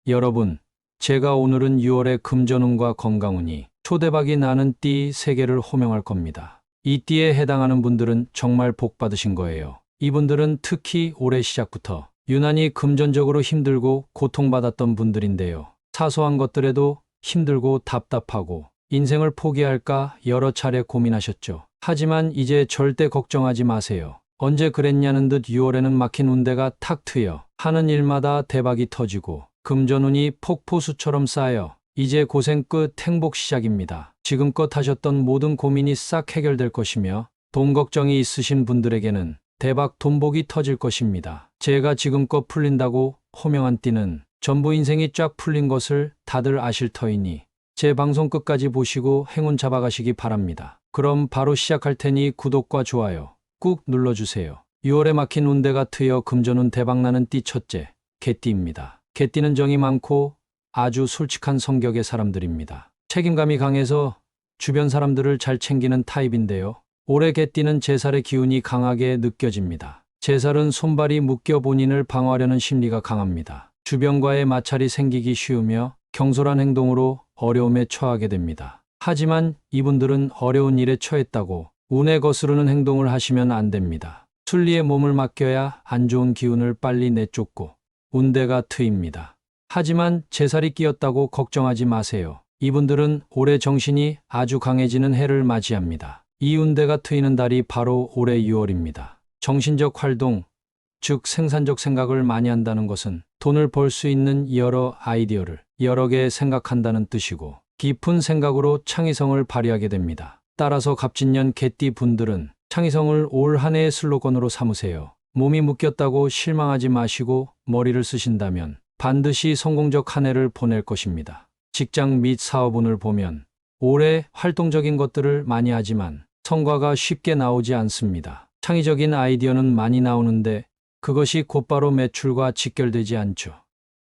여러분, 제가 오늘은 6월의 금전운과 건강운이 초대박이 나는 띠 3개를 호명할 겁니다. 이 띠에 해당하는 분들은 정말 복 받으신 거예요. 이분들은 특히 올해 시작부터 유난히 금전적으로 힘들고 고통받았던 분들인데요. 사소한 것들에도 힘들고 답답하고 인생을 포기할까 여러 차례 고민하셨죠. 하지만 이제 절대 걱정하지 마세요. 언제 그랬냐는 듯 6월에는 막힌 운대가 탁 트여 하는 일마다 대박이 터지고 금전운이 폭포수처럼 쌓여 이제 고생 끝 행복 시작입니다. 지금껏 하셨던 모든 고민이 싹 해결될 것이며 돈 걱정이 있으신 분들에게는 대박 돈복이 터질 것입니다. 제가 지금껏 풀린다고 호명한 띠는 전부 인생이 쫙 풀린 것을 다들 아실 터이니 제 방송 끝까지 보시고 행운 잡아가시기 바랍니다. 그럼 바로 시작할 테니 구독과 좋아요 꾹 눌러주세요. 6월에 막힌 운대가 트여 금전운 대박나는 띠 첫째, 개띠입니다. 개띠는 정이 많고 아주 솔직한 성격의 사람들입니다. 책임감이 강해서 주변 사람들을 잘 챙기는 타입인데요. 올해 개띠는 제살의 기운이 강하게 느껴집니다. 제살은 손발이 묶여 본인을 방어하려는 심리가 강합니다. 주변과의 마찰이 생기기 쉬우며 경솔한 행동으로 어려움에 처하게 됩니다. 하지만 이분들은 어려운 일에 처했다고 운에 거스르는 행동을 하시면 안 됩니다. 순리에 몸을 맡겨야 안 좋은 기운을 빨리 내쫓고 운대가 트입니다. 하지만 제살이 끼었다고 걱정하지 마세요. 이분들은 올해 정신이 아주 강해지는 해를 맞이합니다. 이 운대가 트이는 달이 바로 올해 6월입니다. 정신적 활동, 즉 생산적 생각을 많이 한다는 것은 돈을 벌 수 있는 여러 아이디어를 여러 개 생각한다는 뜻이고 깊은 생각으로 창의성을 발휘하게 됩니다. 따라서 갑진년 개띠 분들은 창의성을 올 한 해의 슬로건으로 삼으세요. 몸이 묶였다고 실망하지 마시고 머리를 쓰신다면 반드시 성공적 한 해를 보낼 것입니다. 직장 및 사업운을 보면 올해 활동적인 것들을 많이 하지만 성과가 쉽게 나오지 않습니다. 창의적인 아이디어는 많이 나오는데 그것이 곧바로 매출과 직결되지 않죠.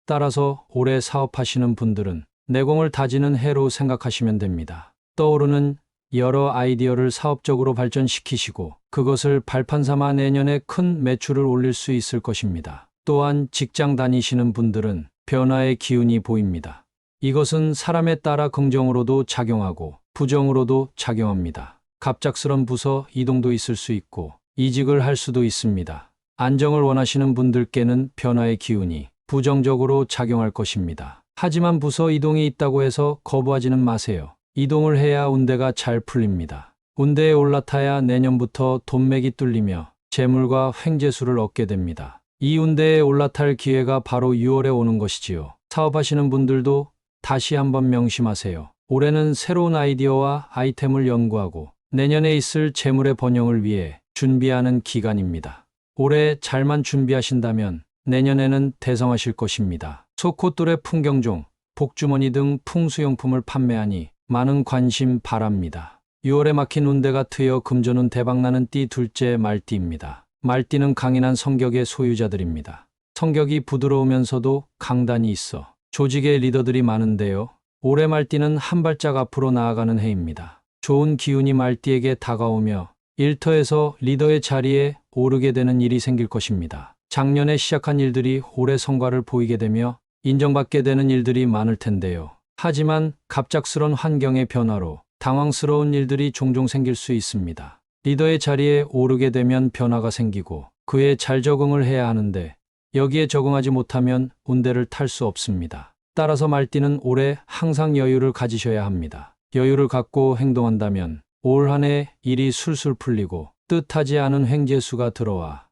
따라서 올해 사업하시는 분들은 내공을 다지는 해로 생각하시면 됩니다. 떠오르는 여러 아이디어를 사업적으로 발전시키시고 그것을 발판 삼아 내년에 큰 매출을 올릴 수 있을 것입니다. 또한 직장 다니시는 분들은 변화의 기운이 보입니다. 이것은 사람에 따라 긍정으로도 작용하고 부정으로도 작용합니다. 갑작스런 부서 이동도 있을 수 있고 이직을 할 수도 있습니다. 안정을 원하시는 분들께는 변화의 기운이 부정적으로 작용할 것입니다. 하지만 부서 이동이 있다고 해서 거부하지는 마세요. 이동을 해야 운대가 잘 풀립니다. 운대에 올라타야 내년부터 돈맥이 뚫리며 재물과 횡재수를 얻게 됩니다. 이 운대에 올라탈 기회가 바로 6월에 오는 것이지요. 사업하시는 분들도 다시 한번 명심하세요. 올해는 새로운 아이디어와 아이템을 연구하고 내년에 있을 재물의 번영을 위해 준비하는 기간입니다. 올해 잘만 준비하신다면 내년에는 대성하실 것입니다. 소콧돌의 풍경종, 복주머니 등 풍수용품을 판매하니 많은 관심 바랍니다. 6월에 막힌 운대가 트여 금전운 대박나는 띠 둘째 말띠입니다. 말띠는 강인한 성격의 소유자들입니다. 성격이 부드러우면서도 강단이 있어 조직의 리더들이 많은데요. 올해 말띠는 한 발짝 앞으로 나아가는 해입니다. 좋은 기운이 말띠에게 다가오며 일터에서 리더의 자리에 오르게 되는 일이 생길 것입니다. 작년에 시작한 일들이 올해 성과를 보이게 되며 인정받게 되는 일들이 많을 텐데요. 하지만 갑작스런 환경의 변화로 당황스러운 일들이 종종 생길 수 있습니다. 리더의 자리에 오르게 되면 변화가 생기고 그에 잘 적응을 해야 하는데 여기에 적응하지 못하면 운대를 탈 수 없습니다. 따라서 말띠는 올해 항상 여유를 가지셔야 합니다. 여유를 갖고 행동한다면 올 한 해 일이 술술 풀리고 뜻하지 않은 횡재수가 들어와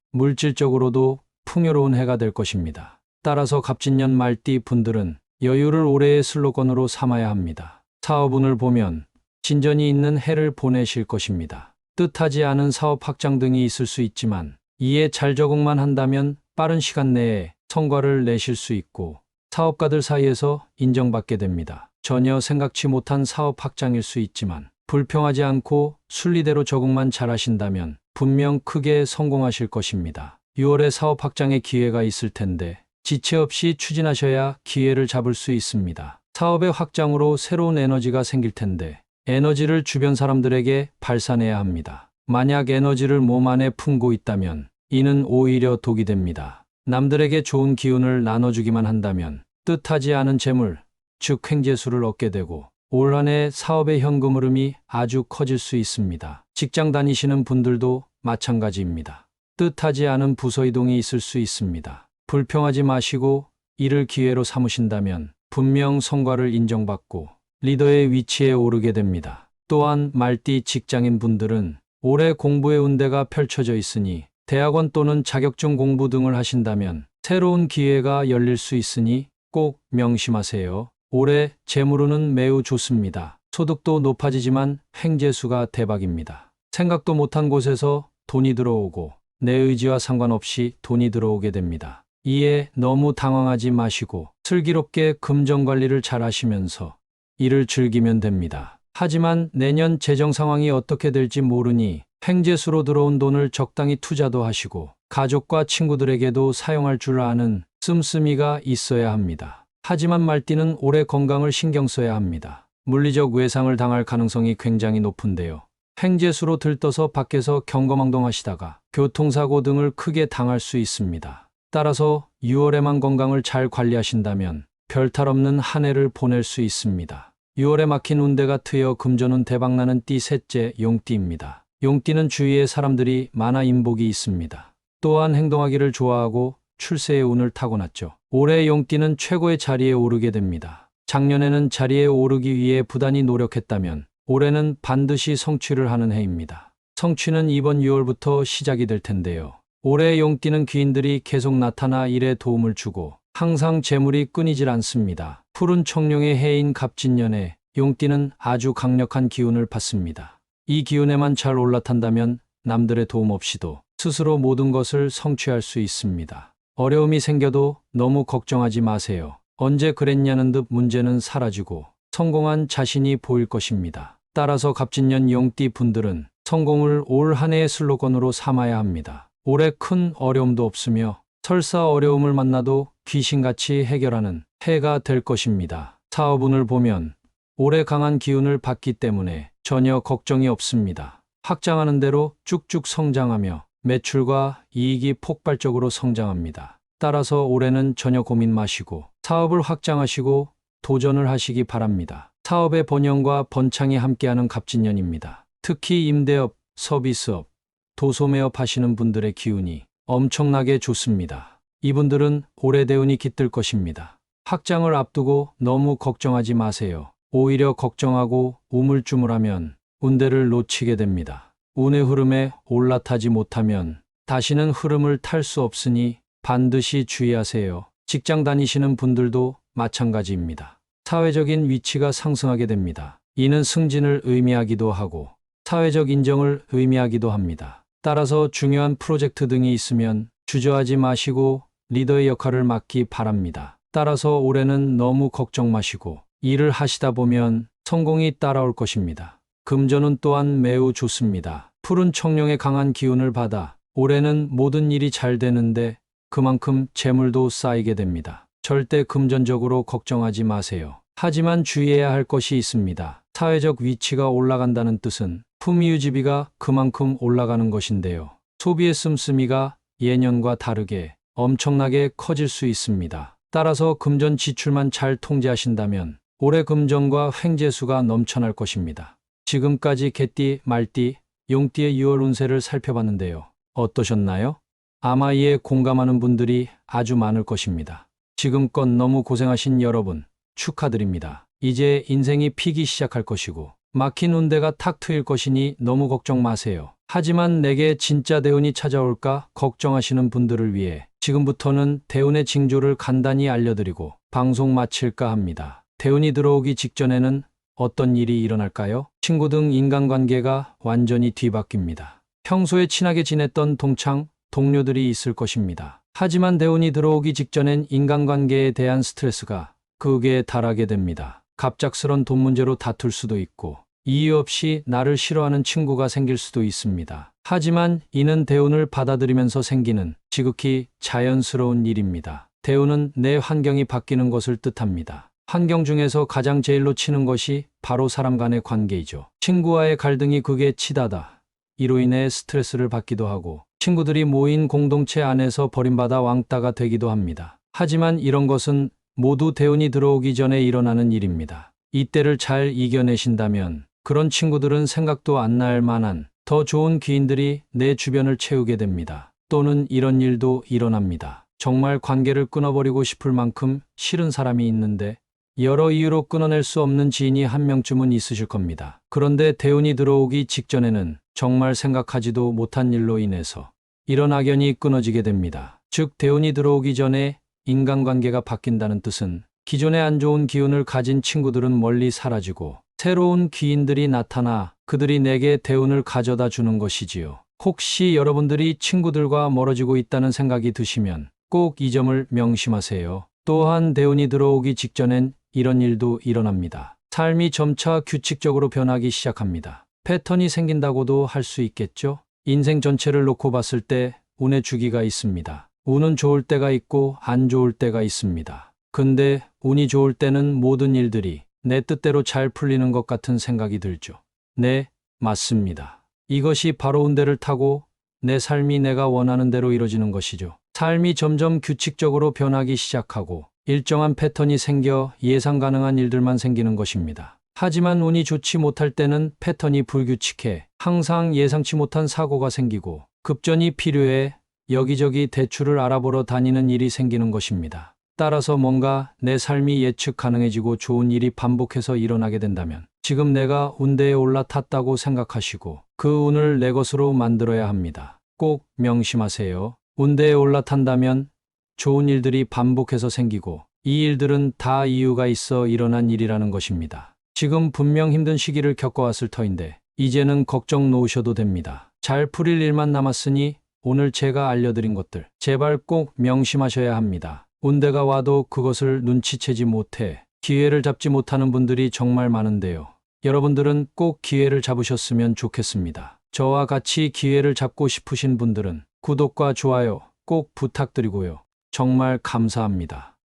물질적으로도 풍요로운 해가 될 것입니다. 따라서 갑진년 말띠 분들은 여유를 올해의 슬로건으로 삼아야 합니다. 사업운을 보면 진전이 있는 해를 보내실 것입니다. 뜻하지 않은 사업 확장 등이 있을 수 있지만 이에 잘 적응만 한다면 빠른 시간 내에 성과를 내실 수 있고 사업가들 사이에서 인정받게 됩니다. 전혀 생각지 못한 사업 확장일 수 있지만 불평하지 않고 순리대로 적응만 잘하신다면 분명 크게 성공하실 것입니다. 6월에 사업 확장의 기회가 있을 텐데 지체 없이 추진하셔야 기회를 잡을 수 있습니다. 사업의 확장으로 새로운 에너지가 생길 텐데 에너지를 주변 사람들에게 발산해야 합니다. 만약 에너지를 몸 안에 품고 있다면 이는 오히려 독이 됩니다. 남들에게 좋은 기운을 나눠주기만 한다면 뜻하지 않은 재물, 즉 횡재수를 얻게 되고 올 한 해 사업의 현금 흐름이 아주 커질 수 있습니다. 직장 다니시는 분들도 마찬가지입니다. 뜻하지 않은 부서 이동이 있을 수 있습니다. 불평하지 마시고 이를 기회로 삼으신다면 분명 성과를 인정받고 리더의 위치에 오르게 됩니다. 또한 말띠 직장인 분들은 올해 공부의 운대가 펼쳐져 있으니 대학원 또는 자격증 공부 등을 하신다면 새로운 기회가 열릴 수 있으니 꼭 명심하세요. 올해 재물운은 매우 좋습니다. 소득도 높아지지만 횡재수가 대박입니다. 생각도 못한 곳에서 돈이 들어오고 내 의지와 상관없이 돈이 들어오게 됩니다. 이에 너무 당황하지 마시고 슬기롭게 금전 관리를 잘 하시면서 이를 즐기면 됩니다. 하지만 내년 재정 상황이 어떻게 될지 모르니 횡재수로 들어온 돈을 적당히 투자도 하시고 가족과 친구들에게도 사용할 줄 아는 씀씀이가 있어야 합니다. 하지만 말띠는 올해 건강을 신경 써야 합니다. 물리적 외상을 당할 가능성이 굉장히 높은데요. 횡재수로 들떠서 밖에서 경거망동하시다가 교통사고 등을 크게 당할 수 있습니다. 따라서 6월에만 건강을 잘 관리하신다면 별탈 없는 한 해를 보낼 수 있습니다. 6월에 막힌 운대가 트여 금전운 대박나는 띠 셋째 용띠입니다. 용띠는 주위에 사람들이 많아 인복이 있습니다. 또한 행동하기를 좋아하고 출세의 운을 타고났죠. 올해 용띠는 최고의 자리에 오르게 됩니다. 작년에는 자리에 오르기 위해 부단히 노력했다면 올해는 반드시 성취를 하는 해입니다. 성취는 이번 6월부터 시작이 될 텐데요. 올해 용띠는 귀인들이 계속 나타나 일에 도움을 주고 항상 재물이 끊이질 않습니다. 푸른 청룡의 해인 갑진년에 용띠는 아주 강력한 기운을 받습니다. 이 기운에만 잘 올라탄다면 남들의 도움 없이도 스스로 모든 것을 성취할 수 있습니다. 어려움이 생겨도 너무 걱정하지 마세요. 언제 그랬냐는 듯 문제는 사라지고 성공한 자신이 보일 것입니다. 따라서 갑진년 용띠 분들은 성공을 올 한 해의 슬로건으로 삼아야 합니다. 올해 큰 어려움도 없으며 설사 어려움을 만나도 귀신같이 해결하는 해가 될 것입니다. 사업운을 보면 올해 강한 기운을 받기 때문에 전혀 걱정이 없습니다. 확장하는 대로 쭉쭉 성장하며 매출과 이익이 폭발적으로 성장합니다. 따라서 올해는 전혀 고민 마시고 사업을 확장하시고 도전을 하시기 바랍니다. 사업의 번영과 번창이 함께하는 갑진년입니다. 특히 임대업, 서비스업, 도소매업 하시는 분들의 기운이 엄청나게 좋습니다. 이분들은 올해 대운이 깃들 것입니다. 확장을 앞두고 너무 걱정하지 마세요. 오히려 걱정하고 우물쭈물하면 운대를 놓치게 됩니다. 운의 흐름에 올라타지 못하면 다시는 흐름을 탈 수 없으니 반드시 주의하세요. 직장 다니시는 분들도 마찬가지입니다. 사회적인 위치가 상승하게 됩니다. 이는 승진을 의미하기도 하고 사회적 인정을 의미하기도 합니다. 따라서 중요한 프로젝트 등이 있으면 주저하지 마시고 리더의 역할을 맡기 바랍니다. 따라서 올해는 너무 걱정 마시고 일을 하시다 보면 성공이 따라올 것입니다. 금전운 또한 매우 좋습니다. 푸른 청룡의 강한 기운을 받아 올해는 모든 일이 잘 되는데 그만큼 재물도 쌓이게 됩니다. 절대 금전적으로 걱정하지 마세요. 하지만 주의해야 할 것이 있습니다. 사회적 위치가 올라간다는 뜻은 품위유지비가 그만큼 올라가는 것인데요. 소비의 씀씀이가 예년과 다르게 엄청나게 커질 수 있습니다. 따라서 금전 지출만 잘 통제하신다면 올해 금전과 횡재수가 넘쳐날 것입니다. 지금까지 개띠, 말띠, 용띠의 6월 운세를 살펴봤는데요. 어떠셨나요? 아마 이에 공감하는 분들이 아주 많을 것입니다. 지금껏 너무 고생하신 여러분, 축하드립니다. 이제 인생이 피기 시작할 것이고 막힌 운대가 탁 트일 것이니 너무 걱정 마세요. 하지만 내게 진짜 대운이 찾아올까 걱정하시는 분들을 위해 지금부터는 대운의 징조를 간단히 알려드리고 방송 마칠까 합니다. 대운이 들어오기 직전에는 어떤 일이 일어날까요? 친구 등 인간관계가 완전히 뒤바뀝니다. 평소에 친하게 지냈던 동창, 동료들이 있을 것입니다. 하지만 대운이 들어오기 직전엔 인간관계에 대한 스트레스가 극에 달하게 됩니다. 갑작스런 돈 문제로 다툴 수도 있고 이유 없이 나를 싫어하는 친구가 생길 수도 있습니다. 하지만 이는 대운을 받아들이면서 생기는 지극히 자연스러운 일입니다. 대운은 내 환경이 바뀌는 것을 뜻합니다. 환경 중에서 가장 제일로 치는 것이 바로 사람 간의 관계이죠. 친구와의 갈등이 극에 치닫아 이로 인해 스트레스를 받기도 하고 친구들이 모인 공동체 안에서 버림받아 왕따가 되기도 합니다. 하지만 이런 것은 모두 대운이 들어오기 전에 일어나는 일입니다. 이때를 잘 이겨내신다면 그런 친구들은 생각도 안 날 만한 더 좋은 귀인들이 내 주변을 채우게 됩니다. 또는 이런 일도 일어납니다. 정말 관계를 끊어버리고 싶을 만큼 싫은 사람이 있는데 여러 이유로 끊어낼 수 없는 지인이 한 명쯤은 있으실 겁니다. 그런데 대운이 들어오기 직전에는 정말 생각하지도 못한 일로 인해서 이런 악연이 끊어지게 됩니다. 즉 대운이 들어오기 전에 인간관계가 바뀐다는 뜻은 기존에 안 좋은 기운을 가진 친구들은 멀리 사라지고 새로운 귀인들이 나타나 그들이 내게 대운을 가져다 주는 것이지요. 혹시 여러분들이 친구들과 멀어지고 있다는 생각이 드시면 꼭 이 점을 명심하세요. 또한 대운이 들어오기 직전엔 이런 일도 일어납니다. 삶이 점차 규칙적으로 변하기 시작합니다. 패턴이 생긴다고도 할 수 있겠죠? 인생 전체를 놓고 봤을 때 운의 주기가 있습니다. 운은 좋을 때가 있고 안 좋을 때가 있습니다. 근데 운이 좋을 때는 모든 일들이 내 뜻대로 잘 풀리는 것 같은 생각이 들죠. 네, 맞습니다. 이것이 바로 운대를 타고 내 삶이 내가 원하는 대로 이루어지는 것이죠. 삶이 점점 규칙적으로 변하기 시작하고 일정한 패턴이 생겨 예상 가능한 일들만 생기는 것입니다. 하지만 운이 좋지 못할 때는 패턴이 불규칙해 항상 예상치 못한 사고가 생기고 급전이 필요해 여기저기 대출을 알아보러 다니는 일이 생기는 것입니다. 따라서 뭔가 내 삶이 예측 가능해지고 좋은 일이 반복해서 일어나게 된다면 지금 내가 운대에 올라탔다고 생각하시고 그 운을 내 것으로 만들어야 합니다. 꼭 명심하세요. 운대에 올라탄다면 좋은 일들이 반복해서 생기고 이 일들은 다 이유가 있어 일어난 일이라는 것입니다. 지금 분명 힘든 시기를 겪어왔을 터인데 이제는 걱정 놓으셔도 됩니다. 잘 풀릴 일만 남았으니 오늘 제가 알려드린 것들 제발 꼭 명심하셔야 합니다. 운대가 와도 그것을 눈치채지 못해 기회를 잡지 못하는 분들이 정말 많은데요. 여러분들은 꼭 기회를 잡으셨으면 좋겠습니다. 저와 같이 기회를 잡고 싶으신 분들은 구독과 좋아요 꼭 부탁드리고요. 정말 감사합니다.